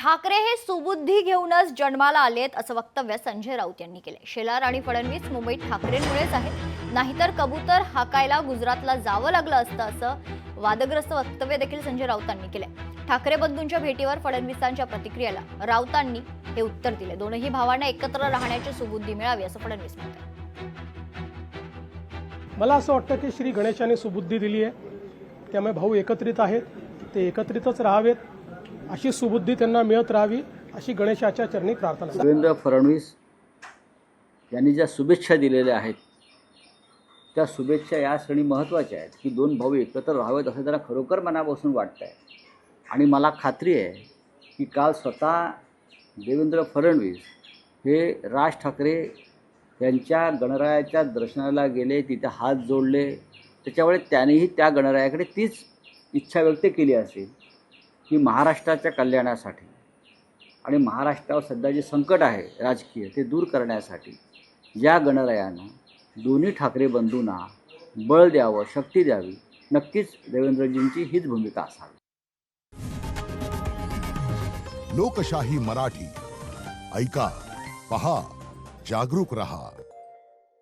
ठाकरे हे सुबुद्धी घेऊनच जन्माला आलेत असं वक्तव्य संजय राऊत यांनी केले। शेलार आणि फडणवीस मुंबईत ठाकरेंमुळेच आहेत, नाहीतर कबूतर हाकायला गुजरातला जावं लागलं असतं असं वादग्रस्त वक्तव्य देखील संजय राऊतांनी केले। ठाकरे बंधूंच्या भेटीवर फडणवीसांच्या प्रतिक्रियेला राऊतांनी हे उत्तर दिले। दोनही भावांना एकत्र राहण्याची सुबुद्धी मिळावी असं फडणवीस म्हणतात। मला असं वाटतं की श्री गणेशाने सुबुद्धी दिली आहे, त्यामुळे भाऊ एकत्रित आहेत, ते एकत्रितच राहावेत अशी सुबुद्धी त्यांना मिळत राहावी अशी गणेशाच्या चरणी प्रार्थना। देवेंद्र फडणवीस यांनी ज्या शुभेच्छा दिलेल्या आहेत त्या शुभेच्छा या क्षणी महत्त्वाच्या आहेत की दोन भाऊ एकत्र राहावेत असं त्यांना खरोखर मनापासून वाटतं आहे। आणि मला खात्री आहे की काल स्वतः देवेंद्र फडणवीस हे राज ठाकरे यांच्या गणरायाच्या दर्शनाला गेले, तिथे हात जोडले, त्याच्यामुळे त्यांनीही त्या गणरायाकडे तीच इच्छा व्यक्त केली असेल की महाराष्ट्राच्या कल्याणासाठी आणि महाराष्ट्रावर सध्या जे संकट आहे राजकीय ते दूर करण्यासाठी या गणरायानं दोन्ही ठाकरे बंधूंना बळ द्यावं, शक्ती द्यावी। नक्कीच देवेंद्रजींची हीच भूमिका असावी। लोकशाही मराठी ऐका, पहा, जागरूक रहा।